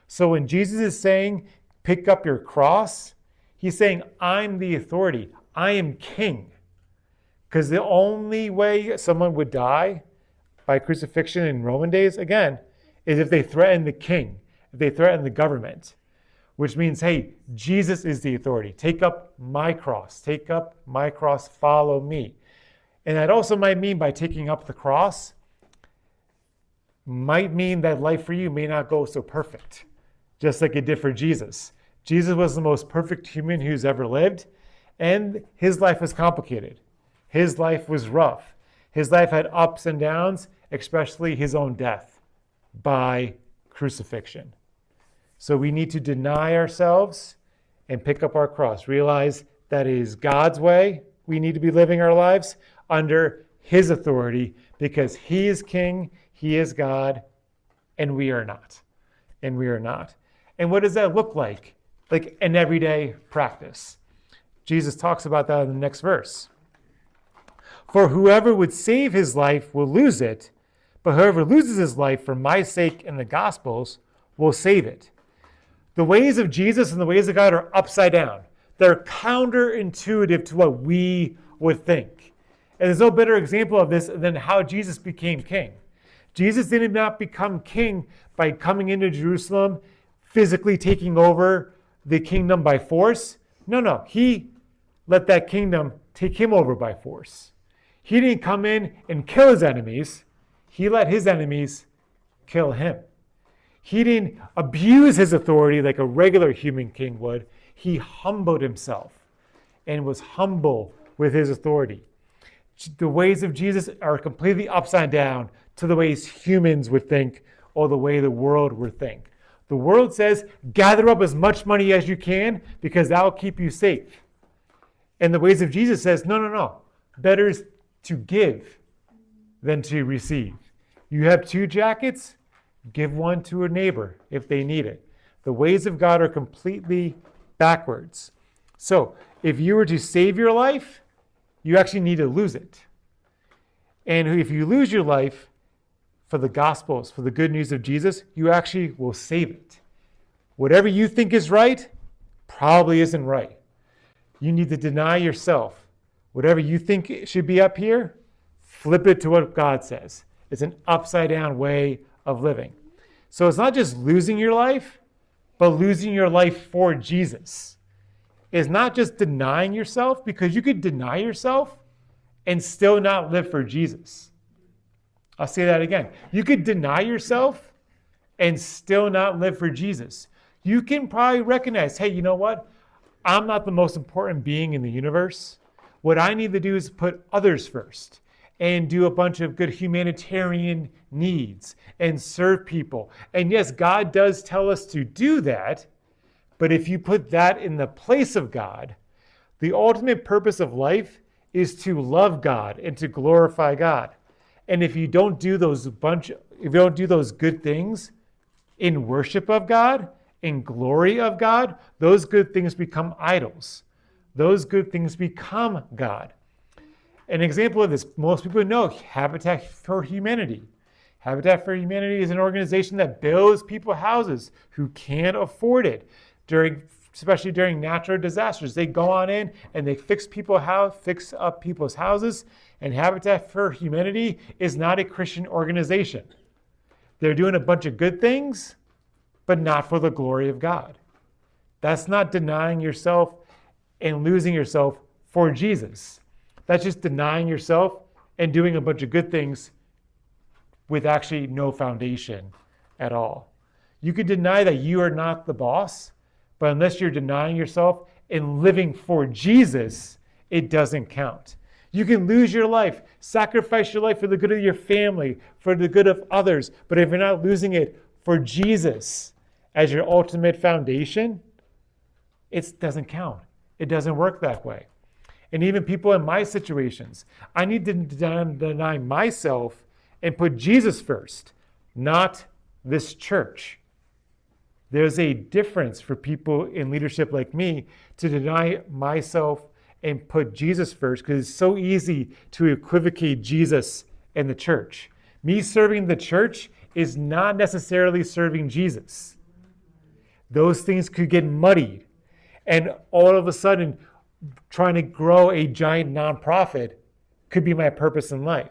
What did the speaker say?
So when Jesus is saying, pick up your cross, he's saying, I'm the authority. I am king. Because the only way someone would die by crucifixion in Roman days, again, is if they threaten the king, if they threaten the government, which means, hey, Jesus is the authority. Take up my cross. Take up my cross. Follow me. And that also might mean by taking up the cross, might mean that life for you may not go so perfect, just like it did for Jesus. Jesus was the most perfect human who's ever lived, and his life was complicated. His life was rough. His life had ups and downs, especially his own death by crucifixion. So we need to deny ourselves and pick up our cross. Realize that it is God's way we need to be living our lives under his authority, because he is king, he is God, and we are not. And we are not. And what does that look like? Like an everyday practice. Jesus talks about that in the next verse. For whoever would save his life will lose it, but whoever loses his life for my sake and the gospel's will save it. The ways of Jesus and the ways of God are upside down. They're counterintuitive to what we would think. And there's no better example of this than how Jesus became king. Jesus did not become king by coming into Jerusalem, physically taking over the kingdom by force. No. He let that kingdom take him over by force. He didn't come in and kill his enemies. He let his enemies kill him. He didn't abuse his authority like a regular human king would. He humbled himself and was humble with his authority. The ways of Jesus are completely upside down to the ways humans would think or the way the world would think. The world says, gather up as much money as you can because that will keep you safe. And the ways of Jesus says, no. Better is to give than to receive. You have 2 jackets, give one to a neighbor if they need it. The ways of God are completely backwards. So if you were to save your life, you actually need to lose it. And if you lose your life for the gospels, for the good news of Jesus, you actually will save it. Whatever you think is right probably isn't right. You need to deny yourself. Whatever you think should be up here, flip it to what God says. It's an upside down way of living. So it's not just losing your life, but losing your life for Jesus. It's not just denying yourself, because you could deny yourself and still not live for Jesus. I'll say that again. You could deny yourself and still not live for Jesus. You can probably recognize, hey, you know what? I'm not the most important being in the universe. What I need to do is put others first and do a bunch of good humanitarian needs and serve people. And yes, God does tell us to do that, but if you put that in the place of God, the ultimate purpose of life is to love God and to glorify God. And if you don't do those good things in worship of God, in glory of God, those good things become idols. Those good things become God. An example of this, most people know Habitat for Humanity. Habitat for Humanity is an organization that builds people houses who can't afford it, especially during natural disasters. They go on in and they fix up people's houses. And Habitat for Humanity is not a Christian organization. They're doing a bunch of good things, but not for the glory of God. That's not denying yourself and losing yourself for Jesus. That's just denying yourself and doing a bunch of good things with actually no foundation at all. You could deny that you are not the boss, but unless you're denying yourself and living for Jesus, it doesn't count. You can lose your life, sacrifice your life for the good of your family, for the good of others, but if you're not losing it for Jesus as your ultimate foundation, it doesn't count. It doesn't work that way. And even people in my situations, I need to deny myself and put Jesus first, not this church. There's a difference for people in leadership like me to deny myself and put Jesus first, because it's so easy to equivocate Jesus and the church. Me serving the church is not necessarily serving Jesus. Those things could get muddied. And all of a sudden, trying to grow a giant nonprofit could be my purpose in life.